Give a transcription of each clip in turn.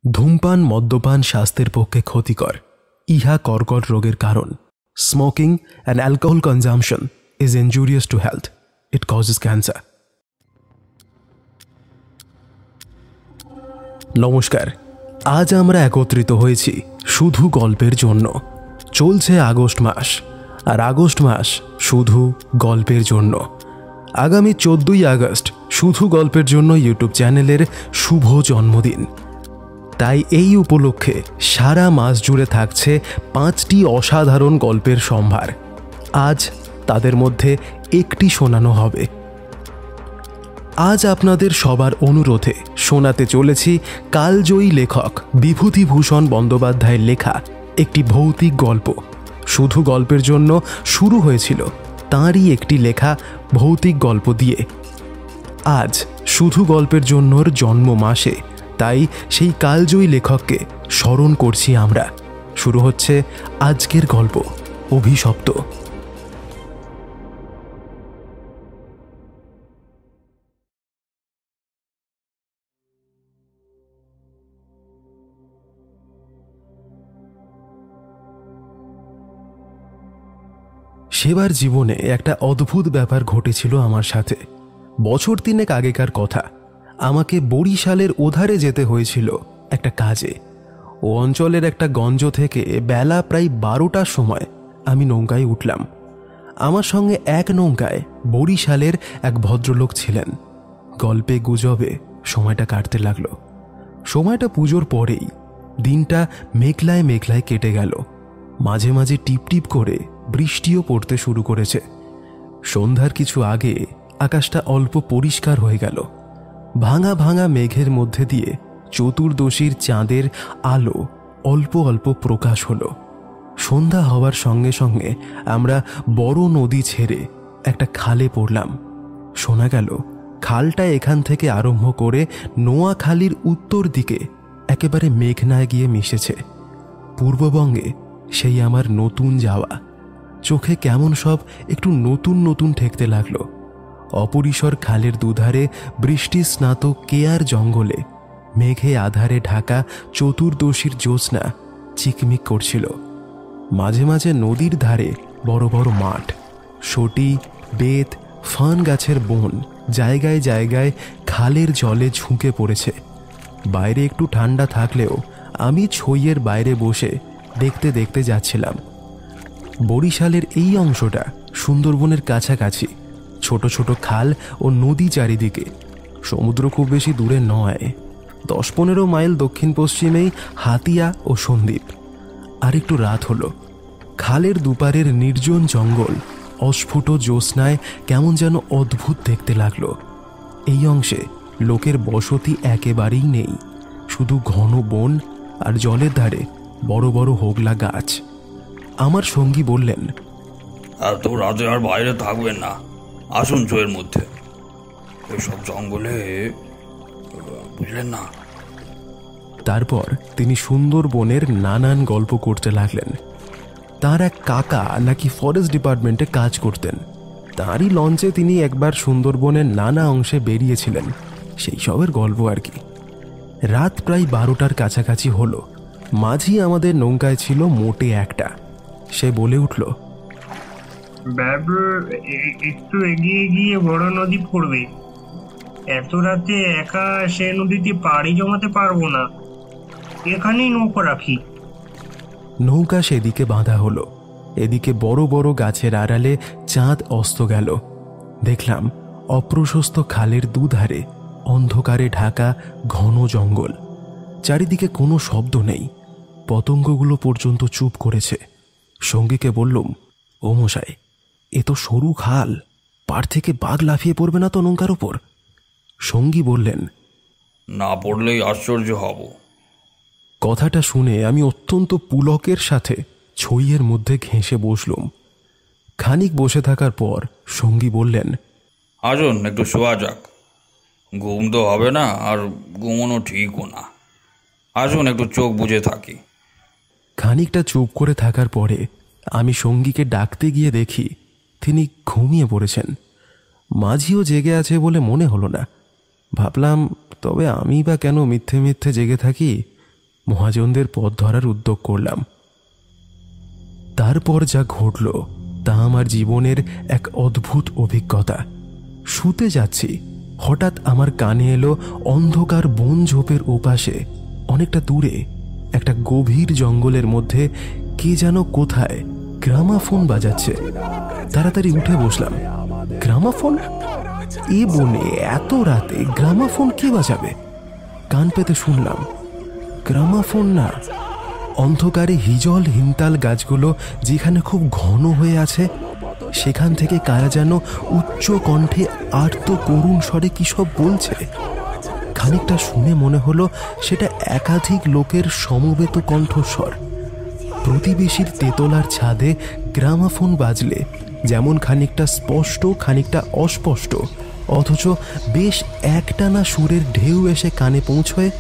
ধূমপান মদ্যপান স্বাস্থ্যের পক্ষে ক্ষতিকর। ইহা কর্কট রোগের কারণ। Smoking and alcohol consumption is injurious to health. It causes cancer. নমস্কার, আজ আমরা একত্রিত হয়েছি শুধু গল্পের জন্য। চলছে আগস্ট মাস, আর আগস্ট মাস শুধু গল্পের জন্য। আগামী 14ই আগস্ট শুধু গল্পের জন্য ইউটিউব চ্যানেলের শুভ জন্মদিন। তাই এই উপলক্ষে সারা মাস জুড়ে থাকছে 5টি অসাধারণ গল্পের সম্ভার। আজ তাদের মধ্যে একটি শোনানো হবে। আজ আপনাদের সবার অনুরোধে শোনাতে চলেছি কালজয়ী লেখক বিভূতিভূষণ বন্দ্যোপাধ্যায়ের লেখা একটি ভৌতিক গল্প। শুধু গল্পের জন্য শুরু হয়েছিল তাঁরই একটি লেখা ভৌতিক গল্প দিয়ে। আজ শুধু গল্পের জন্যর জন্ম মাসে, তাই সেই কালজয়ী লেখককে স্মরণ করছি আমরা। শুরু হচ্ছে আজকের গল্প, অভিশপ্ত। সেবার জীবনে একটা অদ্ভুত ব্যাপার ঘটেছিল আমার সাথে। বছর 3 আগেকার কথা। আমাকে বরিশালের ওধারে যেতে হয়েছিল একটা কাজে। ও অঞ্চলের একটা গঞ্জ থেকে বেলা প্রায় 12টার সময় আমি নৌকায় উঠলাম। আমার সঙ্গে এক নৌকায় বরিশালের এক ভদ্রলোক ছিলেন। গল্পে গুজবে সময়টা কাটতে লাগলো। সময়টা পুজোর পরেই। দিনটা মেঘলায় মেঘলায় কেটে গেল। মাঝে মাঝে টিপটিপ করে বৃষ্টিও পড়তে শুরু করেছে। সন্ধ্যার কিছু আগে আকাশটা অল্প পরিষ্কার হয়ে গেল। ভাঙা ভাঙা মেঘের মধ্যে দিয়ে চতুর্দশীর চাঁদের আলো অল্প অল্প প্রকাশ হলো। সন্ধ্যা হওয়ার সঙ্গে সঙ্গে আমরা বড় নদী ছেড়ে একটা খালে পড়লাম। শোনা গেল খালটা এখান থেকে আরম্ভ করে নোয়াখালীর উত্তর দিকে একেবারে মেঘনায় গিয়ে মিশেছে। পূর্ববঙ্গে সেই আমার নতুন যাওয়া। চোখে কেমন সব একটু নতুন নতুন ঠেকতে লাগলো। অপরিসর খালের দুধারে বৃষ্টি স্নাত কেয়ার জঙ্গলে মেঘে আধারে ঢাকা চতুর্দশীর জ্যোৎস্না চিকমিক করছিল। মাঝে মাঝে নদীর ধারে বড় বড় মাঠ, সটি, বেত, ফান গাছের বন জায়গায় জায়গায় খালের জলে ঝুঁকে পড়েছে। বাইরে একটু ঠান্ডা থাকলেও আমি ছইয়ের বাইরে বসে দেখতে দেখতে যাচ্ছিলাম। বরিশালের এই অংশটা সুন্দরবনের কাছাকাছি। ছোট ছোট খাল ও নদী চারিদিকে। সমুদ্র খুব বেশি দূরে নয়। 10-15 মাইল দক্ষিণ পশ্চিমেই হাতিয়া ও সন্দ্বীপ। আর একটু রাত হলো। খালের দুপারের নির্জন জঙ্গল অস্ফুট জ্যোৎস্নায় কেমন যেন অদ্ভুত দেখতে লাগলো। এই অংশে লোকের বসতি একেবারেই নেই। শুধু ঘন বন আর জলের ধারে বড় বড় হোগলা গাছ। আমার সঙ্গী বললেন, এত রাতে আর বাইরে থাকবেন না, আসুন চোয়ের মধ্যে। এসব জঙ্গলে, বুঝলেন না। তারপর তিনি সুন্দরবনের নানান গল্প করতে লাগলেন। তার এক কাকা নাকি ফরেস্ট ডিপার্টমেন্টে কাজ করতেন। তাঁরই লঞ্চে তিনি একবার সুন্দরবনের নানা অংশে বেরিয়েছিলেন। সেই সবের গল্প আর কি। রাত প্রায় 12টার কাছাকাছি হলো। মাঝি আমাদের নৌকায় ছিল মোটে একটা। সে বলে উঠল, একটু এগিয়ে গিয়ে বড় নদী পড়বে। এত রাতে একা সে নদীতে পাড়ি জমাতে পারবো না, এখানেই নৌকা রাখি। নৌকা সেদিকে বাঁধা হলো। এদিকে বড় বড় গাছের আড়ালে চাঁদ অস্ত গেল। দেখলাম অপ্রশস্ত খালের দুধারে অন্ধকারে ঢাকা ঘন জঙ্গল। চারিদিকে কোনো শব্দ নেই। পতঙ্গগুলো পর্যন্ত চুপ করেছে। সঙ্গীকে বললুম, ও মশাই, এ তো সরু খাল, পাড় থেকে বাঘ লাফিয়ে পড়বে না তো নৌকার উপর? সঙ্গী বললেন, না পড়লেই আশ্চর্য হব। কথাটা শুনে আমি অত্যন্ত পুলকের সাথে ছইয়ের মধ্যে ঘেঁষে বসলুম। খানিক বসে থাকার পর সঙ্গী বললেন, আসুন একটু শোয়া যাক। ঘুম তো হবে না, আর ঘুমোনো ঠিকও না। আসুন একটু চোখ বুজে থাকি। খানিকটা চুপ করে থাকার পরে আমি সঙ্গীকে ডাকতে গিয়ে দেখি তিনি ঘুমিয়ে পড়েছেন। মাঝিও জেগে আছে বলে মনে হলো না। ভাবলাম, তবে আমি বা কেন মিথ্যে মিথ্যে জেগে থাকি, মহাজনদের পথ ধরার উদ্যোগ করলাম। তারপর যা ঘটল তা আমার জীবনের এক অদ্ভুত অভিজ্ঞতা। শুতে যাচ্ছি, হঠাৎ আমার কানে এলো অন্ধকার বন ঝোপের ওপাশে অনেকটা দূরে একটা গভীর জঙ্গলের মধ্যে কে যেন কোথায় গ্রামাফোন বাজাচ্ছে। তাড়াতাড়ি উঠে বসলাম। গ্রামাফোন? এ বনে এত রাতে গ্রামাফোন কে বাজাবে? কান পেতে শুনলাম, গ্রামাফোন না, অন্ধকারে হিজল হিমতাল গাছগুলো যেখানে খুব ঘন হয়ে আছে সেখান থেকে কারা যেন উচ্চ কণ্ঠে আর্ত করুণ স্বরে কি সব বলছে। খানিকটা শুনে মনে হলো সেটা একাধিক লোকের সমবেত কণ্ঠস্বর। প্রতিবেশীর তেতলার ছাদে গ্রামাফোন বাজলে যেমন খানিকটা স্পষ্ট খানিকটা অস্পষ্ট অথচ বেশ একটানা সুরের ঢেউ এসে কানে পৌঁছয়,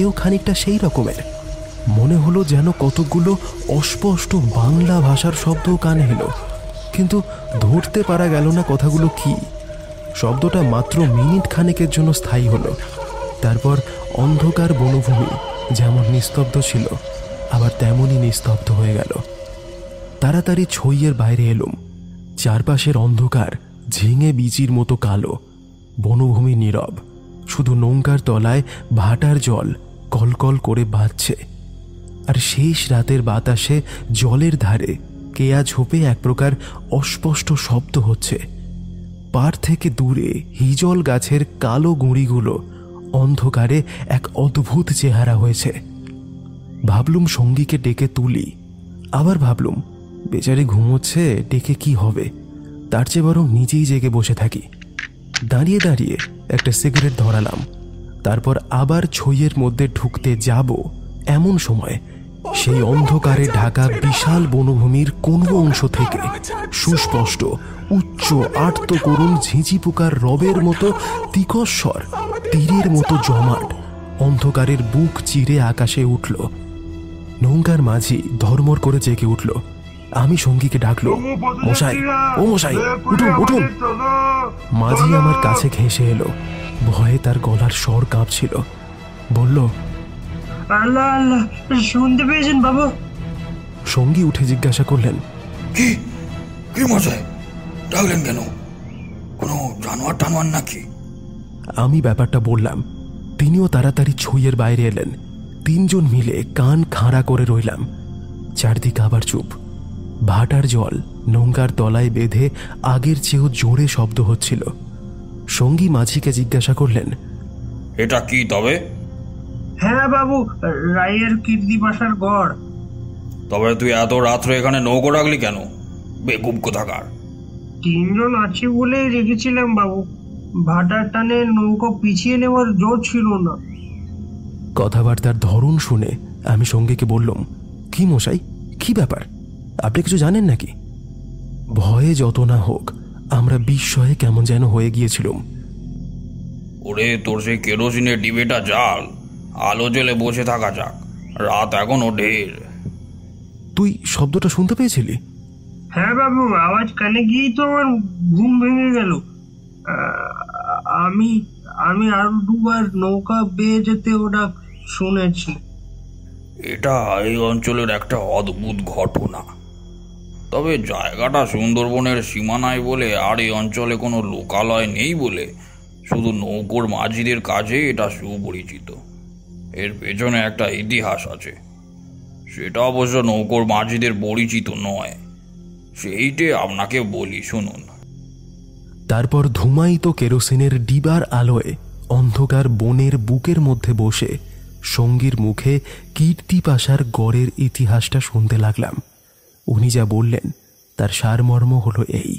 এও খানিকটা সেই রকমের। মনে হলো যেন কতকগুলো অস্পষ্ট বাংলা ভাষার শব্দও কানে এলো, কিন্তু ধরতে পারা গেল না কথাগুলো কি। শব্দটা মাত্র মিনিট খানেকের জন্য স্থায়ী হলো। তারপর অন্ধকার বনভূমি যেমন নিস্তব্ধ ছিল আবার তেমনই নিস্তব্ধ হয়ে গেল। তাড়াতাড়ি ছইয়ের বাইরে এলুম। চারপাশের অন্ধকার ঝিঙে বিচির মতো কালো, বনভূমি নীরব, শুধু নৌকার তলায় ভাটার জল কলকল করে বাজছে। আর শেষ রাতের বাতাসে জলের ধারে কেয়া ঝোপে এক প্রকার অস্পষ্ট শব্দ হচ্ছে। পাড় থেকে দূরে হিজল গাছের কালো গুঁড়িগুলো অন্ধকারে এক অদ্ভুত চেহারা হয়েছে। ভাবলুম সঙ্গীকে ডেকে তুলি, আবার ভাবলুম বেচারি ঘুমোচ্ছে, ডেকে কি হবে, তার চেয়ে বরং নিজেই জেগে বসে থাকি। দাঁড়িয়ে দাঁড়িয়ে একটা সিগারেট ধরালাম। তারপর আবার ছইয়ের মধ্যে ঢুকতে যাব এমন সময় সেই অন্ধকারে ঢাকা বিশাল বনভূমির কোনো অংশ থেকে সুস্পষ্ট উচ্চ আর্ত করুণ ঝিঁঝি পোকার রবের মতো তিকস্বর তীরের মতো জমাট অন্ধকারের বুক চিরে আকাশে উঠল। নৌকার মাঝি ধর্মর করে জেগে উঠল। আমি সঙ্গীকে ডাকলো, মশাই, ও মশাই, উঠুন উঠুন। মাঝি আমার কাছে ঘেঁষে এলো। ভয়ে তার গলার স্বর কাঁপছিল। বলল, আল্লাহ আল্লাহ, শুনতে পেয়েছেন বাবু? সঙ্গী উঠে জিজ্ঞাসা করলেন, কি কি মশাই, ডাকলেন কেন? কোনো জানোয়ার টানোয়ার নাকি? আমি ব্যাপারটা বললাম। তিনিও তাড়াতাড়ি ছইয়ের বাইরে এলেন। তিনজন মিলে কান খাঁড়া করে রইলাম। চারদিকে আবার চুপ। ভাটার জল নৌকার তলায় বেঁধে আগের চেয়েও জোরে শব্দ হচ্ছিল। সঙ্গী মাঝিকে জিজ্ঞাসা করলেন, এটা কি তবে? হ্যাঁ বাবু, রায়ের কীর্তিপাশার গড়। তবে তুই এত রাত্রে এখানে নৌকো রাখলি কেন? বেকুব কোথাকার। তিনজন আছে বলেই রেখেছিলাম বাবু, ভাটার টানে নৌকো পিছিয়ে নেওয়ার জোর ছিল না। কথাবার্তার ধরন শুনে আমি সঙ্গীকে বললাম, কি মশাই, কি ব্যাপার, আপনি কিছু জানেন নাকি? ভয়ে যত না হোক আমরা বিস্ময়ে কেমন যেন হয়ে গিয়েছিলাম। ওরে, তোর সেই কেরোসিনের ডিবেটা জাল, আলো জ্বেলে বসে থাকা যাক, রাত এখনো ঢের। তুই শব্দটা শুনতে পেয়েছিলি? হ্যাঁ বাবু, আওয়াজ কানে গিয়েই তো আমার ঘুম ভেঙে গেল। আমি আমি আর দুবার নৌকা বেয়ে যেতে ওটা শুনেছি। এটা এই অঞ্চলের একটা অদ্ভুত ঘটনা। তবে জায়গাটা সুন্দরবনের সীমানায় বলে আর এই অঞ্চলে কোনো লোকালয় নেই বলে শুধু নৌকোর মাঝিদের কাজে এটা সুপরিচিত। এর পেছনে একটা ইতিহাস আছে, সেটা অবশ্য নৌকোর মাঝিদের পরিচিত নয়। সেইটে আপনাকে বলি, শুনুন। তারপর ধুমায়িত কেরোসিনের ডিবার আলোয় অন্ধকার বনের বুকের মধ্যে বসে সঙ্গীর মুখে কীর্তিপাশার গড়ের ইতিহাসটা শুনতে লাগলাম। উনি যা বললেন তার সারমর্ম হলো এই।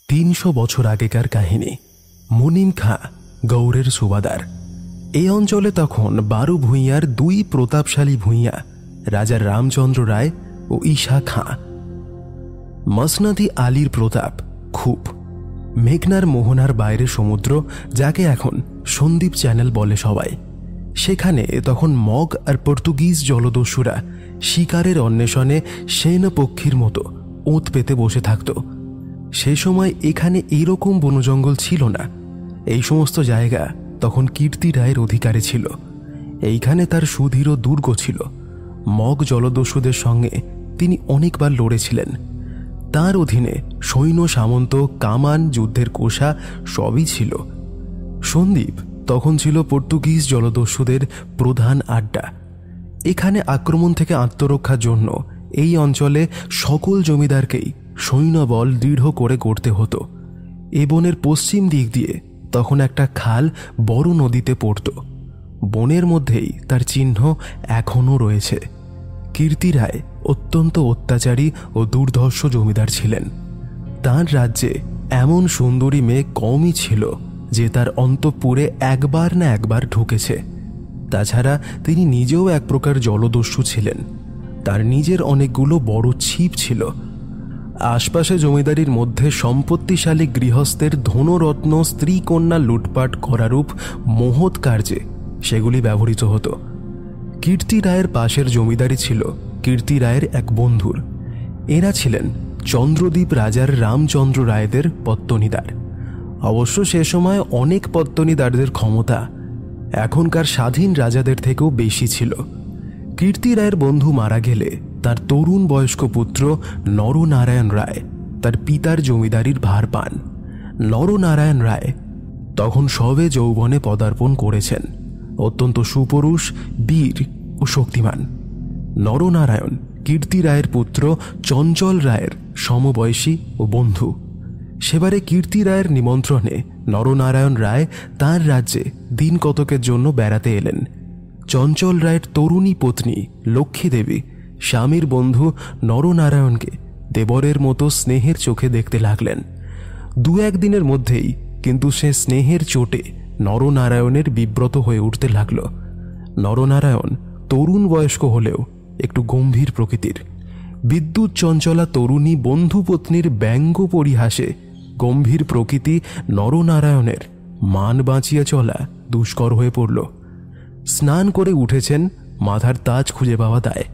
৩০০ বছর আগেকার কাহিনী। মুনিম খাঁ গৌড়ের সুবাদার। এই অঞ্চলে তখন ১২ ভূঁইয়ার ২ প্রতাপশালী ভূঁইয়া, রাজা রামচন্দ্র রায় ও ঈশা খাঁ। মসনদি আলীর প্রতাপ খুব। মেঘনার মোহনার বাইরে সমুদ্র, যাকে এখন সন্দ্বীপ চ্যানেল বলে সবাই। সেখানে তখন মগ আর পর্তুগিজ জলদস্যুরা শিকারের অন্বেষণে সেনপক্ষীর মতো ওঁত পেতে বসে থাকত। সে সময় এখানে এইরকম বনজঙ্গল ছিল না। এই সমস্ত জায়গা তখন কীর্তি রায়ের অধিকারে ছিল। এইখানে তার সুদৃঢ় দুর্গ ছিল। মগ জলদস্যুদের সঙ্গে তিনি অনেকবার লড়েছিলেন। তার অধীনে সৈন্য সামন্ত, কামান, যুদ্ধের কোষা সবই ছিল। সন্দ্বীপ তখন ছিল পর্তুগিজ জলদস্যুদের প্রধান আড্ডা। এখানে আক্রমণ থেকে আত্মরক্ষার জন্য এই অঞ্চলে সকল জমিদারকেই সৈন্যবল দৃঢ় করে গড়তে হতো। এ বনের পশ্চিম দিক দিয়ে তখন একটা খাল বড় নদীতে পড়ত। বনের মধ্যেই তার চিহ্ন এখনও রয়েছে। কীর্তি রায় অত্যন্ত অত্যাচারী ও দুর্ধর্ষ জমিদার ছিলেন। তার রাজ্যে এমন সুন্দরী মেয়ে কমই ছিল যে তার অন্তঃপুরে একবার না একবার ঢুকেছে। তাছাড়া তিনি নিজেও এক প্রকার জলদস্যু ছিলেন। তার নিজের অনেকগুলো বড় ছিপ ছিল। আশপাশে জমিদারির মধ্যে সম্পত্তিশালী গৃহস্থের ধনরত্ন, স্ত্রী কন্যা লুটপাট করারূপ মহৎ কার্যে সেগুলি ব্যবহৃত হতো। কীর্তি রায়ের পাশের জমিদারি ছিল কীর্তি রায়ের এক বন্ধুর। এরা ছিলেন চন্দ্রদ্বীপ রাজার রামচন্দ্র রায়দের পত্তনিদার। অবশ্য সে সময় অনেক পত্তনিদারদের ক্ষমতা এখনকার স্বাধীন রাজাদের থেকেও বেশি ছিল। কীর্তি রায়ের বন্ধু মারা গেলে তার তরুণ বয়স্ক পুত্র নরনারায়ণ রায় তার পিতার জমিদারির ভার পান। নরনারায়ণ রায় তখন সবে যৌবনে পদার্পণ করেছেন, অত্যন্ত সুপুরুষ, বীর ও শক্তিমান। নরনারায়ণ কীর্তি রায়ের পুত্র চঞ্চল রায়ের সমবয়সী ও বন্ধু। সেবারে কীর্তি রায়ের নিমন্ত্রণে নরনারায়ণ রায় তাঁর রাজ্যে দিন কতকের জন্য বেড়াতে এলেন। চঞ্চল রায়ের তরুণী পত্নী লক্ষ্মী দেবী স্বামীর বন্ধু নরনারায়ণকে দেবরের মতো স্নেহের চোখে দেখতে লাগলেন। দু একদিনের মধ্যেই কিন্তু সে স্নেহের চোটে নরনারায়ণের বিব্রত হয়ে উঠতে লাগল। নরনারায়ণ তরুণ বয়স্ক হলেও একটু গম্ভীর প্রকৃতির। বিদ্যুৎ চঞ্চলা তরুণী বন্ধুপত্নীর ব্যঙ্গ পরিহাসে গম্ভীর প্রকৃতি নরনারায়ণের মান বাঁচিয়ে চলা দুষ্কর হয়ে পড়ল। স্নান করে উঠেছেন, মাথার তাজ খুঁজে পাওয়া দায়।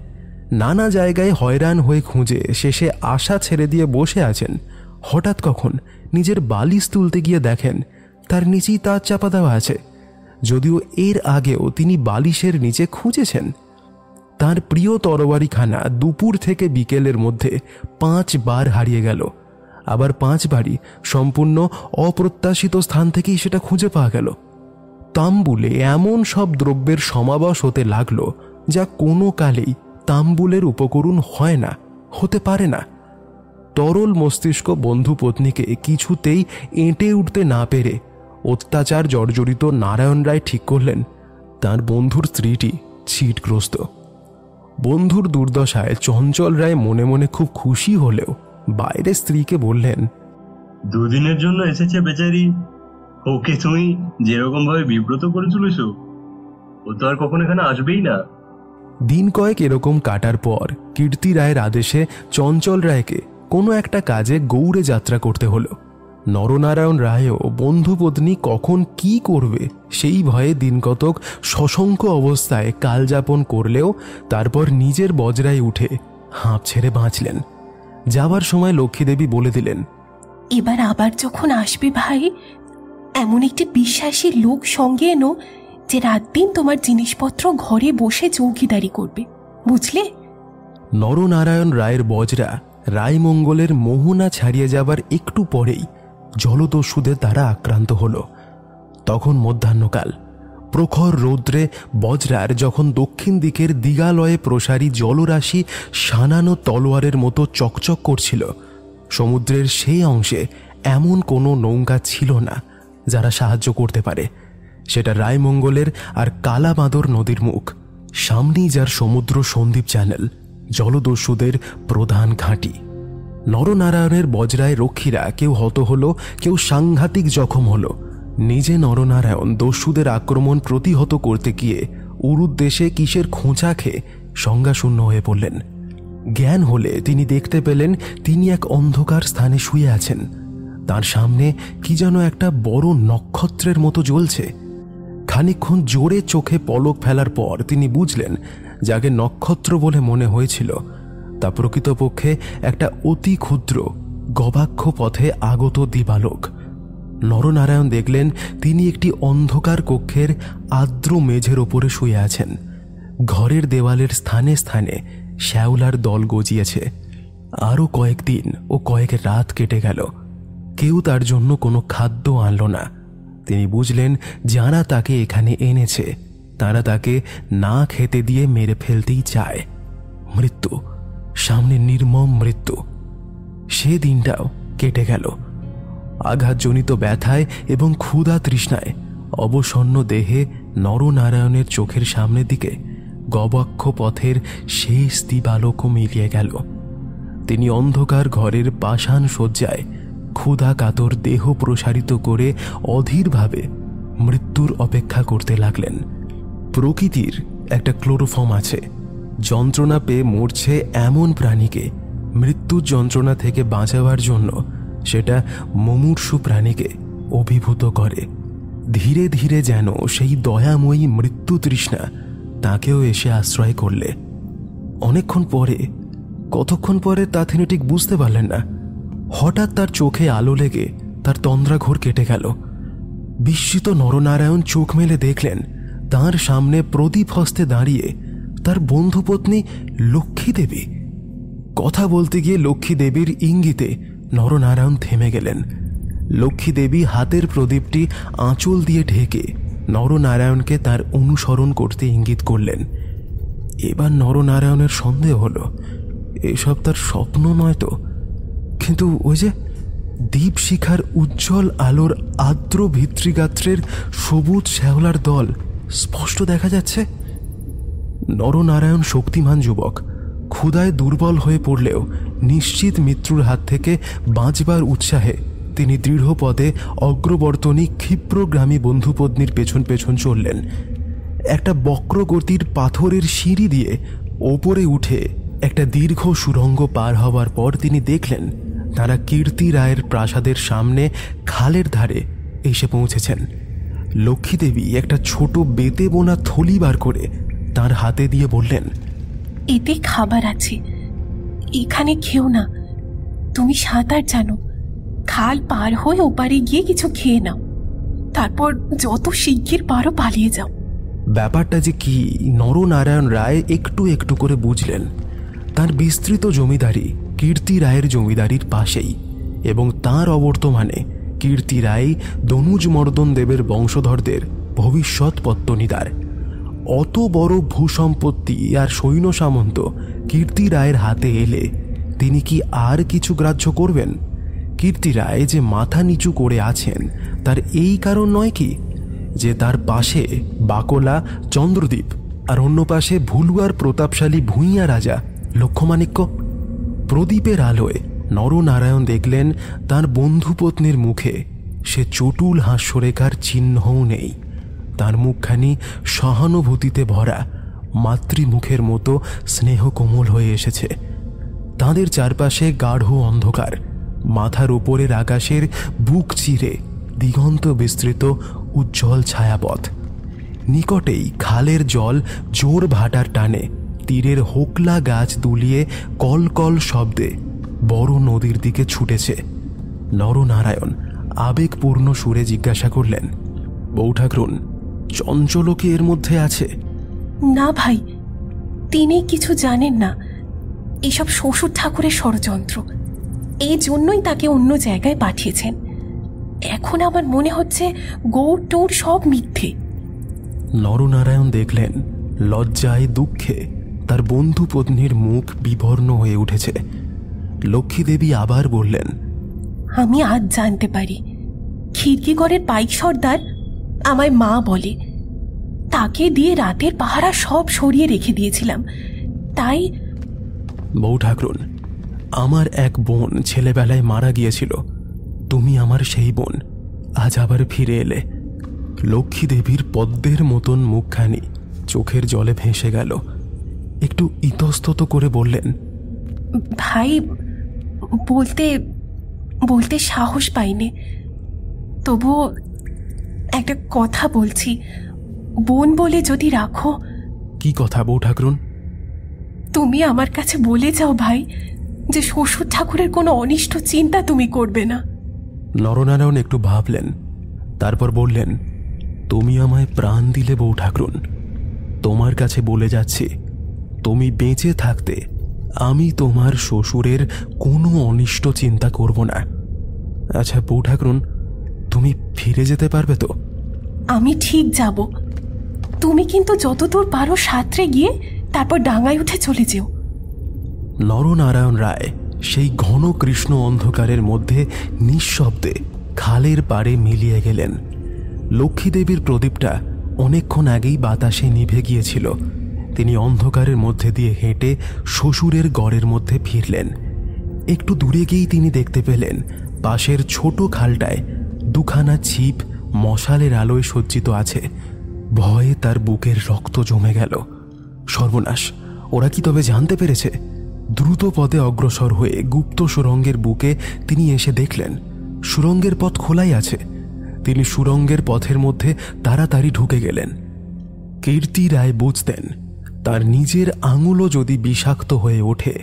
নানা জায়গায় হয়রান হয়ে খুঁজে শেষে আশা ছেড়ে দিয়ে বসে আছেন। হঠাৎ কখন নিজের বালিশ তুলতে গিয়ে দেখেন তার নিচেই তাজ চাপা দেওয়া আছে, যদিও এর আগেও তিনি বালিশের নিচে খুঁজেছেন। তার প্রিয় তরবারিখানা দুপুর থেকে বিকেলের মধ্যে 5 বার হারিয়ে গেল। আবার 5 বারই সম্পূর্ণ অপ্রত্যাশিত স্থান থেকেই সেটা খুঁজে পাওয়া গেল। তাম্বুলে এমন সব দ্রব্যের সমাবেশ হতে লাগলো যা কোনো কালেই তাম্বুলের উপকরণ হয় না, হতে পারে না। তরল মস্তিষ্ক বন্ধু পত্নীকে কিছুতেই এঁটে উঠতে না পেরে অত্যাচার জর্জরিত নারায়ণ রায় ঠিক করলেন তার বন্ধুর স্ত্রীটি ছিটগ্রস্ত। বন্ধুর দুর্দশায় চঞ্চল রায় মনে মনে খুব খুশি হলেও বাইরে স্ত্রীকে বললেন, দুদিনের জন্য এসেছে বেচারি, ওকে তুমি যেরকম ভাবে বিব্রত করে চলেছ ও তো আর কখন এখানে আসবেই না। দিন কয়েক এরকম কাটার পর কীর্তি রায়ের আদেশে চঞ্চল রায়কে কোনো একটা কাজে গৌড়ে যাত্রা করতে হলো। নরনারায়ণ রায়ও বন্ধুপত্নী কখন কি করবে সেই ভয়ে দিনকতক সশঙ্ক অবস্থায় কালযাপন করলেও তারপর নিজের বজরায় উঠে হাঁপ ছেড়ে বাঁচলেন। যাবার সময় লক্ষ্মীদেবী বলে দিলেন, এবার আবার যখন আসবে ভাই, এমন একটি বিশ্বাসী লোক সঙ্গে এনো যে রাত দিন তোমার জিনিসপত্র ঘরে বসে চৌকিদারি করবে, বুঝলে? নরনারায়ণ রায়ের বজরা রায়মঙ্গলের মোহনা ছাড়িয়ে যাবার একটু পরেই জলদস্যুদের দ্বারা আক্রান্ত হল। তখন মধ্যাহ্নকাল। প্রখর রৌদ্রে বজরার যখন দক্ষিণ দিকের দিগালয়ে প্রসারী জলরাশি সানানো তলোয়ারের মতো চকচক করছিল, সমুদ্রের সেই অংশে এমন কোনো নৌকা ছিল না যারা সাহায্য করতে পারে। সেটা রায়মঙ্গলের আর কালাবাঁদর নদীর মুখ, সামনেই যার সমুদ্র সন্দ্বীপ চ্যানেল, জলদস্যুদের প্রধান ঘাঁটি। নরনারায়ণের বজরায় রক্ষীরা কেউ হত হলো, কেউ সাংঘাতিক জখম হলো। নিজে নরনারায়ণ দস্যুদের আক্রমণ প্রতিহত করতে গিয়ে উরুদ্দেশে কিসের খোঁচা খেয়ে সংজ্ঞাশূন্য হয়ে পড়লেন। জ্ঞান হলে তিনি দেখতে পেলেন তিনি এক অন্ধকার স্থানে শুয়ে আছেন। তার সামনে কি যেন একটা বড় নক্ষত্রের মতো জ্বলছে। খানিকক্ষণ জোরে চোখে পলক ফেলার পর তিনি বুঝলেন যাকে নক্ষত্র বলে মনে হয়েছিল তা প্রকৃতপক্ষে একটা অতি ক্ষুদ্র গবাক্ষ পথে আগত দিবালোক। নরনারায়ণ দেখলেন তিনি একটি অন্ধকার কক্ষের আর্দ্র মেঝের ওপরে শুয়ে আছেন। ঘরের দেওয়ালের স্থানে স্থানে শ্যাওলার দল গজিয়েছে। আরও কয়েকদিন ও কয়েক রাত কেটে গেল, কেউ তার জন্য কোনো খাদ্য আনল না। তিনি বুঝলেন যারা তাকে এখানে এনেছে তারা তাকে না খেতে দিয়ে মেরে ফেলতেই চায়। মৃত্যু, সামনে নির্মম মৃত্যু। সে দিনটাও কেটে গেল। আঘাতজনিত ব্যথায় এবং ক্ষুধা তৃষ্ণায় অবসন্ন দেহে নরনারায়ণের চোখের সামনের দিকে গবাক্ষ পথের শেষ দিবালোকও মিলিয়ে গেল। তিনি অন্ধকার ঘরের পাষাণ শয্যায় ক্ষুধা কাতর দেহ প্রসারিত করে অধীরভাবে মৃত্যুর অপেক্ষা করতে লাগলেন। প্রকৃতির একটা ক্লোরোফর্ম আছে, যন্ত্রণা পেয়ে মরছে এমন প্রাণীকে মৃত্যুর যন্ত্রণা থেকে বাঁচাবার জন্য সেটা মুমূর্ষু প্রাণীকে অভিভূত করে। ধীরে ধীরে যেন সেই দয়াময়ী মৃত্যু তৃষ্ণা তাকেও এসে আশ্রয় করলে। অনেকক্ষণ পরে, কতক্ষণ পরে তা তিনি ঠিক বুঝতে পারলেন না, হঠাৎ তার চোখে আলো লেগে তার তন্দ্রাঘোর কেটে গেল। বিস্মিত নরনারায়ণ চোখ মেলে দেখলেন তাঁর সামনে প্রদীপ হস্তে দাঁড়িয়ে তার বন্ধুপত্নী লক্ষ্মী দেবী। কথা বলতে গিয়ে লক্ষ্মী দেবীর ইঙ্গিতে নরনারায়ণ থেমে গেলেন। লক্ষ্মী দেবী হাতের প্রদীপটি আঁচল দিয়ে ঢেকে নরনারায়ণকে তার অনুসরণ করতে ইঙ্গিত করলেন। এবার নরনারায়ণের সন্দেহ হলো এসব তার স্বপ্ন নয় তো। কিন্তু ওই যে দীপশিখার উজ্জ্বল আলোর আর্দ্র ভিত্রিগাত্রের সবুজ শ্যাওলার দল স্পষ্ট দেখা যাচ্ছে। নরনারায়ণ শক্তিমান যুবক, ক্ষুধায় দুর্বল হয়ে পড়লেও নিশ্চিত মৃত্যুর হাত থেকে বাঁচবার উৎসাহে তিনি দৃঢ় পদে অগ্রবর্তনী ক্ষিপ্রগ্রামী বন্ধুপত্নীর পেছন পেছন চললেন। একটা বক্রগতির পাথরের সিঁড়ি দিয়ে ওপরে উঠে একটা দীর্ঘ সুড়ঙ্গ পার হওয়ার পর তিনি দেখলেন তারা কীর্তি রায়ের প্রাসাদের সামনে খালের ধারে এসে পৌঁছেছেন। লক্ষ্মীদেবী একটা ছোট বেতে বোনা থলি বার করে তার হাতে দিয়ে বললেন, এতে খাবার আছে, এখানে খেও না। তুমি সাঁতার জানো, খাল পার হয়ে ওপারে গিয়ে কিছু খেয়ে নাও, তারপর যত শিগগির পারো পালিয়ে যাও। ব্যাপারটা যে কি নরনারায়ণ রায় একটু একটু করে বুঝলেন। তার বিস্তৃত জমিদারি কীর্তি রায়ের জমিদারির পাশেই, এবং তাঁর অবর্তমানে কীর্তি রায় দনুজমর্দন দেবের বংশধরদের ভবিষ্যৎ পত্তনিদার। অত বড় ভূসম্পত্তি আর সৈন্য সামন্ত কীর্তি রায়ের হাতে এলে তিনি কি আর কিছু গ্রাহ্য করবেন? কীর্তি রায় যে মাথা নিচু করে আছেন তার এই কারণ নয় কি যে তার পাশে বাকলা চন্দ্রদ্বীপ আর অন্য পাশে ভুলুয়ার প্রতাপশালী ভূঁইয়া রাজা লক্ষ্যমাণিক্য? প্রদীপের আলোয় নরনারায়ণ দেখলেন তার বন্ধুপত্নীর মুখে সে চটুল হাস্যরেখার চিহ্নও নেই। তার মুখখানি সহানুভূতিতে ভরা মাতৃমুখের মতো স্নেহ কোমল হয়ে এসেছে। তাঁদের চারপাশে গাঢ় অন্ধকার, মাথার উপরের আকাশের বুক চিরে দিগন্ত বিস্তৃত উজ্জ্বল ছায়াপথ। নিকটেই খালের জল জোর ভাটার টানে তীরের হোকলা গাছ দুলিয়ে কলকল শব্দে বড় নদীর দিকে ছুটেছে। নরনারায়ণ আবেগপূর্ণ সুরে জিজ্ঞাসা করলেন, বৌঠাকরুন, চঞ্চল কি এর মধ্যে আছে? না ভাই, তিনি কিছু জানেন না। এসব শ্বশুর ঠাকুরের ষড়যন্ত্র, এই জন্যই তাকে অন্য জায়গায় পাঠিয়েছেন। এখন আমার মনে হচ্ছে গৌর টৌর সব মিথ্যে। নরনারায়ণ দেখলেন লজ্জায় দুঃখে তার বন্ধুপত্নীর মুখ বিবর্ণ হয়ে উঠেছে। লক্ষ্মীদেবী আবার বললেন, আমি আজ জানতে পারি খিড়কিগড়ের পাইক সর্দার আমায় মা বলে। তাকে দিয়ে রাতের পাহারা সব সরিয়ে রেখে দিয়েছিলাম। তাই বৌঠাকরুন, আমার এক বোন ছেলেবেলায় মারা গিয়েছিল। তুমি আমার সেই বোন, আজ আবার ফিরে এলে। লক্ষ্মীদেবীর পদ্মের মতন মুখখানি চোখের জলে ভেসে গেল। একটু ইতস্তত করে বললেন, ভাই, বলতে বলতে সাহস পাইনি, তবুও একটা কথা বলছি। বোন বলে যদি রাখো। কি কথা বৌঠাকরুন? তুমি আমার কাছে বলে যাও ভাই যে শ্বশুর ঠাকুরের কোনো অনিষ্ট চিন্তা তুমি করবে না। নরনারায়ণ একটু ভাবলেন, তারপর বললেন, তুমি আমায় প্রাণ দিলে বউ ঠাকরুন। তোমার কাছে বলে যাচ্ছি, তুমি বেঁচে থাকতে আমি তোমার শ্বশুরের কোনো অনিষ্ট চিন্তা করব না। আচ্ছা বউ ঠাকরুন, তুমি ফিরে যেতে পারবে তো? আমি ঠিক যাব, তুমি কিন্তু যতদূর পারো সাঁতরে গিয়ে তারপর ডাঙায় উঠে চলে যেও। নরনারায়ণ রায় সেই ঘন কৃষ্ণ অন্ধকারের মধ্যে নিঃশব্দে খালের পাড়ে মিলিয়ে গেলেন। লক্ষ্মীদেবীর প্রদীপটা অনেকক্ষণ আগেই বাতাসে নিভে গিয়েছিল। তিনি অন্ধকারের মধ্যে দিয়ে হেঁটে শ্বশুরের গড়ের মধ্যে ফিরলেন। একটু দূরে গিয়েই তিনি দেখতে পেলেন পাশের ছোট খালটায় দুখানা ছিপ মশালের আলোয় সজ্জিত আছে। ভয়ে তার বুকের রক্ত জমে গেল। সর্বনাশ, ওরা কি তবে জানতে পেরেছে? দ্রুত পদে অগ্রসর হয়ে গুপ্ত সুরঙ্গের বুকে তিনি এসে দেখলেন সুরঙ্গের পথ খোলাই আছে। তিনি সুরঙ্গের পথের মধ্যে তাড়াতাড়ি ঢুকে গেলেন। কীর্তি রায় বুঝতেন তার নিজের আঙুলও যদি বিষাক্ত হয়ে ওঠে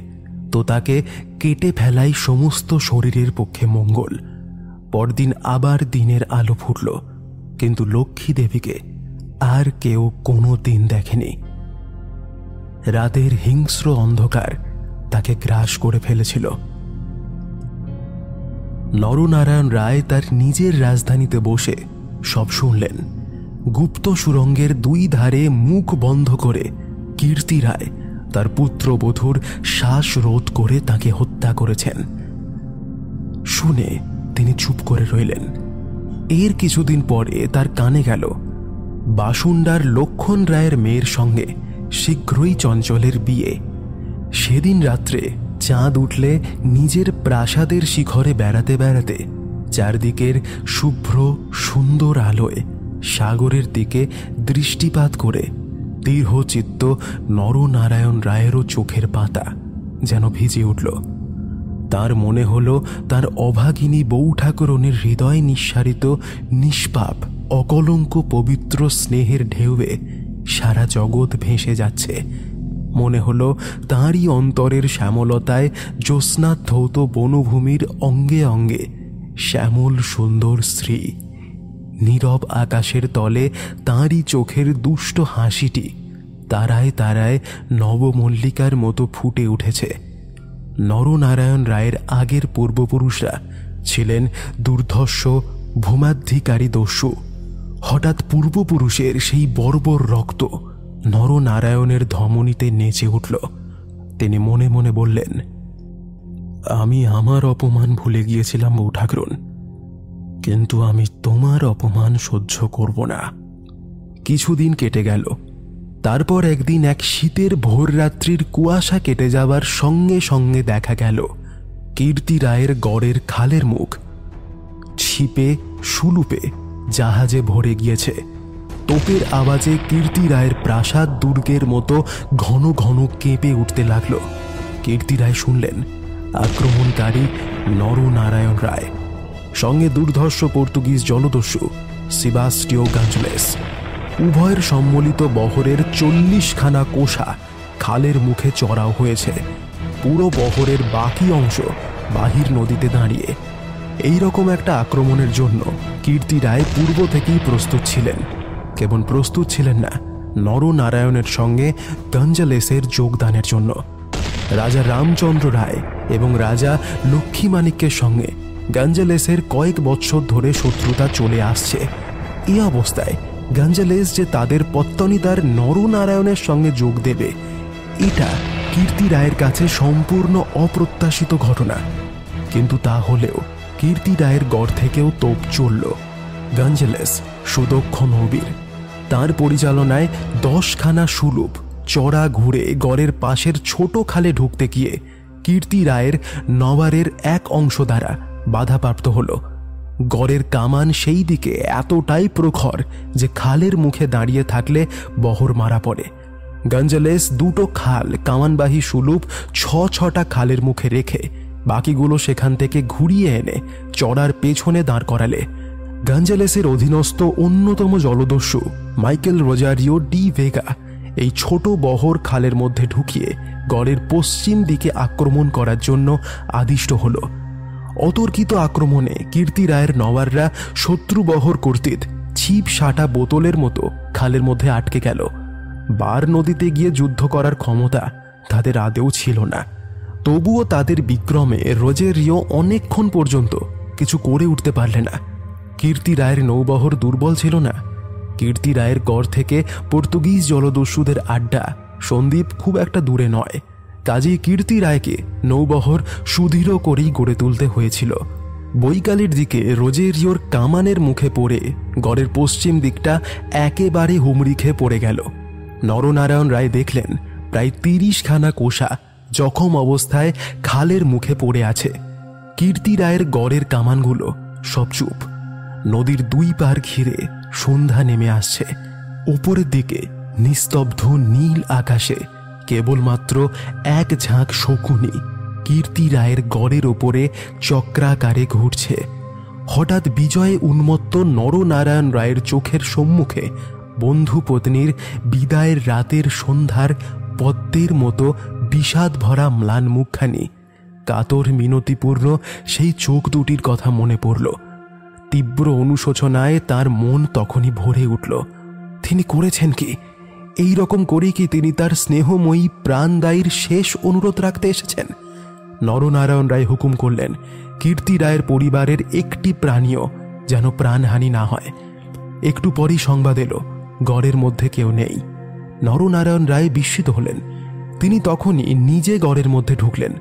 তো তাকে কেটে ফেলাই সমস্ত শরীরের পক্ষে মঙ্গল। পরদিন আবার দিনের আলো ফুটল, কিন্তু লক্ষ্মী দেবীকে আর কেউ কোনো দিন দেখেনি। রাতের হিংস্র অন্ধকার তাকে গ্রাস করে ফেলেছিল। নরনারায়ণ রায় তার নিজের রাজধানীতে বসে সব শুনলেন। গুপ্ত সুরঙ্গের দুই ধারে মুখ বন্ধ করে কীর্তি রায় তার পুত্রবধূর শ্বাস রোধ করে তাকে হত্যা করেছেন। শুনে তিনি চুপ করে রইলেন। এর কিছুদিন পরে তার কানে গেল বাসুন্ডার লক্ষণ রায়ের মেয়ের সঙ্গে শীঘ্রই চঞ্চলের বিয়ে। সেদিন রাত্রে চাঁদ উঠলে নিজের প্রাসাদের শিখরে বেড়াতে বেড়াতে চারদিকের শুভ্র সুন্দর আলোয় সাগরের দিকে দৃষ্টিপাত করে দীর্ঘচিত্ত নরনারায়ণ রায়েরও চোখের পাতা যেন ভিজে উঠল। তার মনে হল তার অভাগিনী বউ ঠাকুরনের হৃদয় নিঃসারিত নিষ্পাপ অকলঙ্ক পবিত্র স্নেহের ঢেউয়ে সারা জগৎ ভেসে যাচ্ছে। মনে হল তাঁরই অন্তরের শ্যামলতায় জ্যোৎস্না ধৌত বনভূমির অঙ্গে অঙ্গে শ্যামল সুন্দর স্ত্রী। নীরব আকাশের তলে তাঁরই চোখের দুষ্ট হাসিটি তারায় তারায় নবমল্লিকার মতো ফুটে উঠেছে। নরনারায়ণ রায়ের আগের পূর্বপুরুষরা ছিলেন দুর্ধর্ষ ভূমাধিকারী দস্যু। হঠাৎ পূর্বপুরুষের সেই বর্বর রক্ত নরনারায়ণের ধমনীতে নেচে উঠল। তিনি মনে মনে বললেন, আমি আমার অপমান ভুলে গিয়েছিলাম বউ ঠাকরুন, কিন্তু আমি তোমার অপমান সহ্য করব না। কিছুদিন কেটে গেল। তারপর একদিন এক শীতের ভোররাত্রির কুয়াশা কেটে যাবার সঙ্গে সঙ্গে দেখা গেল কীর্তি রায়ের গড়ের খালের মুখ ছিপে সুলুপে জাহাজে ভরে গিয়েছে। তোপের আওয়াজে কীর্তি রায়ের প্রাসাদ দুর্গের মতো ঘন ঘন কেঁপে উঠতে লাগলো। কীর্তি রায় শুনলেন আক্রমণকারী নরনারায়ণ রায়, সঙ্গে দুর্ধর্ষ পর্তুগিজ জলদস্যু সেবাস্টিও গঞ্জালেস। উভয়ের সম্মিলিত বহরের 40খানা কোষা খালের মুখে চড়াও হয়েছে। পুরো বহরের বাকি অংশ বাহির নদীতে দাঁড়িয়ে। এই রকম একটা আক্রমণের জন্য কীর্তি রায় পূর্ব থেকেই প্রস্তুত ছিলেন। কেবল প্রস্তুত ছিলেন না, নরনারায়ণের সঙ্গে গঞ্জালেসের যোগদানের জন্য। রাজা রামচন্দ্র রায় এবং রাজা লক্ষ্মীমাণিক্যের সঙ্গে গঞ্জালেসের কয়েক বৎসর ধরে শত্রুতা চলে আসছে। এই অবস্থায় গঞ্জালেস যে তাদের পত্তনিতার নরনারায়ণের সঙ্গে যোগ দেবে, এটা কীর্তি রায়ের কাছে সম্পূর্ণ অপ্রত্যাশিত ঘটনা। কিন্তু তা হলেও কীর্তি রায়ের গড় থেকেও তোপ চলল। গঞ্জালেস সুদক্ষ নবীর, তার পরিচালনায় 10খানা সুলুপ চড়া ঘুরে গড়ের পাশের ছোট খালে ঢুকতে গিয়ে কীর্তি রায়ের নওয়ারের এক অংশ দ্বারা বাধাপ্রাপ্ত হল। গড়ের কামান সেই দিকে এতটাই প্রখর যে খালের মুখে দাঁড়িয়ে থাকলে বহর মারা পড়ে। গঞ্জালেস দুটো খাল কামানবাহী সুলুপ 6টা খালের মুখে রেখে বাকিগুলো সেখান থেকে ঘুরিয়ে এনে চড়ার পেছনে দাঁড় করালে গঞ্জালেসের অধীনস্থ অন্যতম জলদস্যু মাইকেল রোজারিও ডি ভেগা এই ছোট বহর খালের মধ্যে ঢুকিয়ে গড়ের পশ্চিম দিকে আক্রমণ করার জন্য আদিষ্ট হল। অতর্কিত আক্রমণে কীর্তি রায়ের নওয়াররা শত্রুবহর কর্তৃক ছিপ সাটা বোতলের মতো খালের মধ্যে আটকে গেল। বার নদীতে গিয়ে যুদ্ধ করার ক্ষমতা তাদের আদেও ছিল না। তবুও তাদের বিক্রমে রোজেরিও অনেকক্ষণ পর্যন্ত কিছু করে উঠতে পারলে না। কীর্তি রায়ের নৌবহর দুর্বল ছিল না। কীর্তি রায়ের গড় থেকে পর্তুগিজ জলদস্যুদের আড্ডা সন্দ্বীপ খুব একটা দূরে নয়। কাজেই কীর্তি রায়কে নৌবহর সুদৃঢ় করেই গড়ে তুলতে হয়েছিল। বৈকালের দিকে রোজেরিওর কামানের মুখে পড়ে গড়ের পশ্চিম দিকটা একেবারে হুমড়ি খেয়ে পড়ে গেল। নরনারায়ণ রায় দেখলেন প্রায় 30খানা কোষা জখম অবস্থায় খালের মুখে পড়ে আছে। কীর্তি রায়ের গড়ের কামানগুলো সব চুপ। নদীর দুই পার ঘিরে সন্ধ্যা নেমে আসছে। উপরের দিকে নিস্তব্ধ নীল আকাশে কেবলমাত্র এক ঝাঁক শকুনি কীর্তি রায়ের গড়ের ওপরে চক্রাকারে ঘুরছে। হঠাৎ বিজয়ে উন্মত্ত নরনারায়ণ রায়ের চোখের সম্মুখে বন্ধু পত্নীর বিদায়ের রাতের সন্ধ্যার পদ্মের মতো বিষাদ ভরা ম্লান মুখখানি, কাতর মিনতিপূর্ণ সেই চোখ দুটির কথা মনে পড়ল। তীব্র অনুশোচনায় তার মন তখনই ভরে উঠল। তিনি করেছেন কি? এই রকম করেই কি তিনি তার স্নেহময়ী প্রাণদায়ীর শেষ অনুরোধ রাখতে এসেছেন? নরনারায়ণ রায় হুকুম করলেন কীর্তি রায়ের পরিবারের একটি প্রাণীও যেন প্রাণহানি না হয়। একটু পরই সংবাদ এলো গড়ের মধ্যে কেউ নেই। নরনারায়ণ রায় বিস্মিত হলেন। তিনি তখনই নিজে গড়ের মধ্যে ঢুকলেন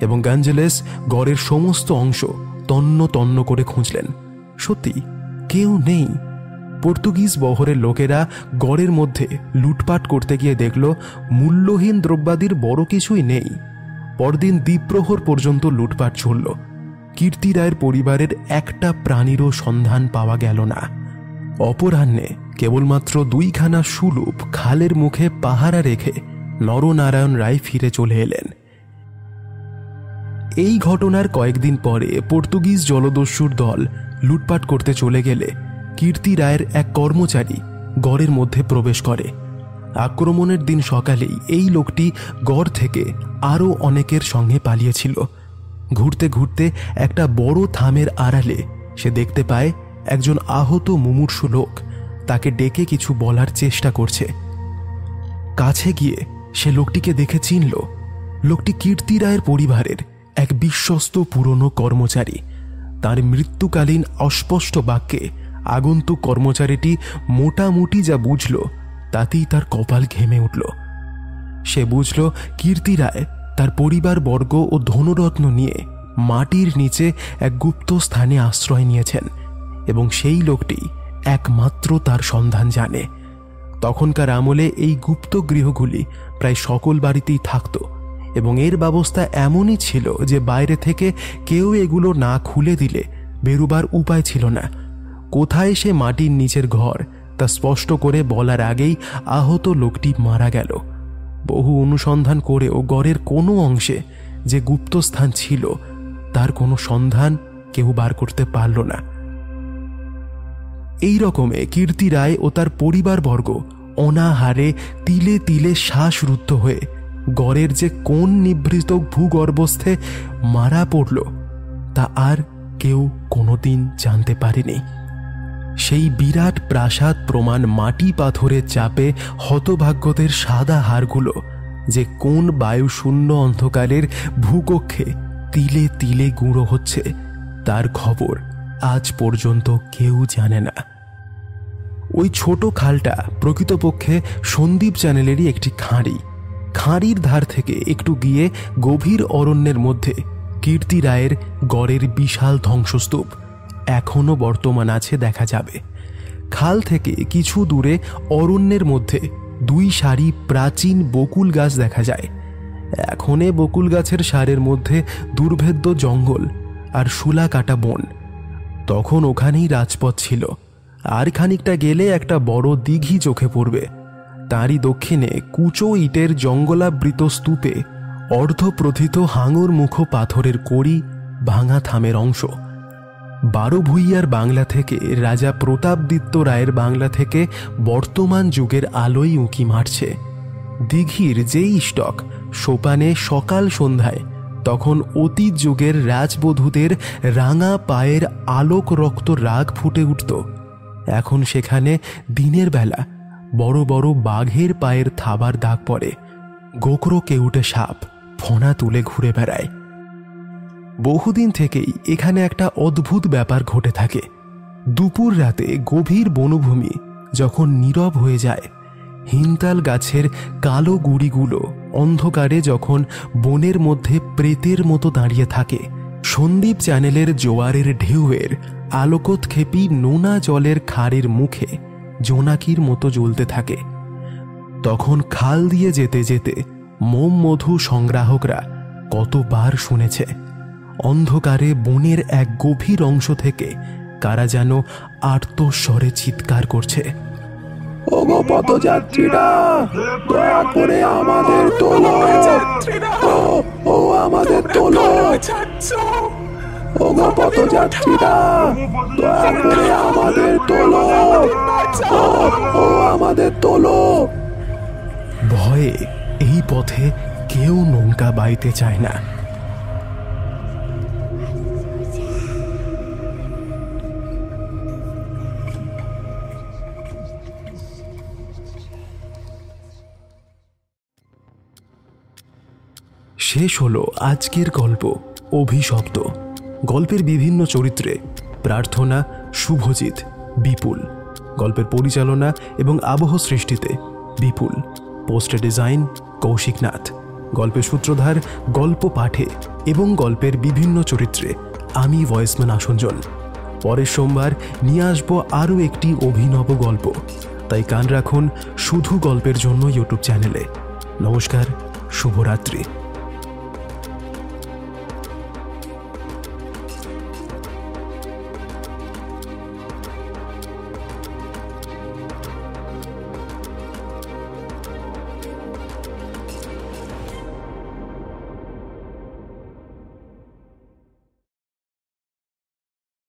এবং গাঞ্জেলেস গড়ের সমস্ত অংশ তন্ন তন্ন করে খুঁজলেন। সত্যি কেউ নেই। পর্তুগিজ বহরের লোকেরা গড়ের মধ্যে লুটপাট করতে গিয়ে দেখল মূল্যহীন দ্রব্যাদির বড় কিছুই নেই। পরদিন দ্বীপ্রহর পর্যন্ত লুটপাট চলল। কীর্তি রায়ের পরিবারের একটা প্রাণীরও সন্ধান পাওয়া গেল না। অপরাহ্নে কেবলমাত্র 2খানা সুলুপ খালের মুখে পাহারা রেখে নরনারায়ণ রায় ফিরে চলে এলেন। এই ঘটনার কয়েকদিন পরে পর্তুগিজ জলদস্যুর দল লুটপাট করতে চলে গেলে কীর্তি রায়ের এক কর্মচারী গড়ের মধ্যে প্রবেশ করে। আক্রমণের দিন সকালেই এই লোকটি গড় থেকে আরও অনেকের সঙ্গে পালিয়েছিল। ঘুরতে ঘুরতে একটা বড় থামের আড়ালে সে দেখতে পায় একজন আহত মুমূর্ষু লোক তাকে ডেকে কিছু বলার চেষ্টা করছে। কাছে গিয়ে সে লোকটিকে দেখে চিনল। লোকটি কীর্তি রায়ের পরিবারের এক বিশ্বস্ত পুরনো কর্মচারী। তার মৃত্যুকালীন অস্পষ্ট বাক্যে আগন্তুক কর্মচারীটি মোটামুটি যা বুঝল তাতেই তার কপাল ঘেমে উঠল। সে বুঝল কীর্তি রায় তার পরিবারবর্গ ও ধনরত্ন নিয়ে মাটির নিচে এক গুপ্ত স্থানে আশ্রয় নিয়েছেন এবং সেই লোকটি একমাত্র তার সন্ধান জানে। তখনকার আমলে এই গুপ্ত গৃহগুলি প্রায় সকল বাড়িতেই থাকত এবং এর ব্যবস্থা এমনই ছিল যে বাইরে থেকে কেউ এগুলো না খুলে দিলে বেরুবার উপায় ছিল না। কোথায় সে মাটির নিচের ঘর তা স্পষ্ট করে বলার আগেই আহত লোকটি মারা গেল। বহু অনুসন্ধান করেও গড়ের কোনো অংশে যে গুপ্তস্থান ছিল তার কোনো সন্ধান কেউ বার করতে পারল না। এই রকমে কীর্তি রায় ও তার পরিবারবর্গ অনাহারে তিলে তিলে শ্বাসরুদ্ধ হয়ে গড়ের যে কোন নিভৃত ভূগর্ভস্থে মারা পড়ল তা আর কেউ কোনোদিন জানতে পারেনি। সেই বিরাট প্রাসাদ প্রমাণ মাটি পাথরের চাপে হতভাগ্যদের সাদা হাড়গুলো যে কোন বায়ুশূন্য অন্ধকারের ভূকক্ষে তিলে তিলে গুঁড়ো হচ্ছে তার খবর আজ পর্যন্ত কেউ জানে না। ওই ছোট খালটা প্রকৃতপক্ষে সন্দ্বীপ চ্যানেলেরই একটি খাঁড়ি। খাঁড়ির ধার থেকে একটু গিয়ে গভীর অরণ্যের মধ্যে কীর্তি রায়ের গড়ের বিশাল ধ্বংসস্তূপ এখনো বর্তমান আছে, দেখা যাবে। খাল থেকে কিছু দূরে অরণ্যের মধ্যে 2 সারি প্রাচীন বকুল গাছ দেখা যায়। এখন বকুল গাছের সারের মধ্যে দুর্ভেদ্য জঙ্গল আর শুলা কাটা বন। তখন ওখানেই রাজপথ ছিল। আর খানিকটা গেলে একটা বড় দিঘি চোখে পড়বে। তারই দক্ষিণে কুচো ইটের জঙ্গলাবৃত স্তূপে অর্ধপ্রথিত হাঙর মুখ পাথরের কড়ি ভাঙা থামের অংশ। 12 ভূঁইয়ার বাংলা থেকে রাজা প্রতাপদিত্য রায়ের বাংলা থেকে বর্তমান যুগের আলোয় উঁকি মারছে। দিঘির যেই স্টক সোপানে সকাল সন্ধ্যায় তখন অতীত যুগের রাজবধূদের রাঙা পায়ের আলোক রক্ত রাগ ফুটে উঠত। এখন সেখানে দিনের বেলা বড় বড় বাঘের পায়ের থাবার দাগ পড়ে, গোকরো কেউটে সাপ ফনা তুলে ঘুরে বেড়ায়। বহুদিন থেকেই এখানে একটা অদ্ভুত ব্যাপার ঘটে থাকে। দুপুর রাতে গভীর বনভূমি যখন নীরব হয়ে যায়, হিমতাল গাছের কালো গুড়িগুলো অন্ধকারে যখন বনের মধ্যে প্রেতের মতো দাঁড়িয়ে থাকে, সন্দীপ চ্যানেলের জোয়ারের ঢেউয়ের আলোকোৎক্ষেপী নোনা জলের খাড়ের মুখে জোনাকির মতো জ্বলতে থাকে, তখন খাল দিয়ে যেতে যেতে মোম মধু সংগ্রাহকরা কতবার শুনেছে অন্ধকারে বনের এক গভীর অংশ থেকে কারা যেন আর্তস্বরে চিৎকার করছে, ওগো পথযাত্রীরা, দয়া করে আমাদের তোলো, ও আমাদের তোলো, ওগো পথযাত্রীরা, দয়া করে আমাদের তোলো, ও আমাদের তোলো। ভয়ে এই পথে কেউ নৌকা বাইতে চায় না। শেষ হলো আজকের গল্প অভিশপ্ত। গল্পের বিভিন্ন চরিত্রে প্রার্থনা, শুভজিৎ, বিপুল। গল্পের পরিচালনা এবং আবহ সৃষ্টিতে বিপুল। Poster design Koushik Nath. গল্পের সূত্রধার, গল্প পাঠে এবং গল্পের বিভিন্ন চরিত্রে আমি ভয়েসম্যান আসঞ্জন। পরের সোমবার নিয়ে আসবো আরও একটি অভিনব গল্প, তাই কান রাখুন শুধু গল্পের জন্য ইউটিউব চ্যানেলে। নমস্কার, শুভরাত্রি।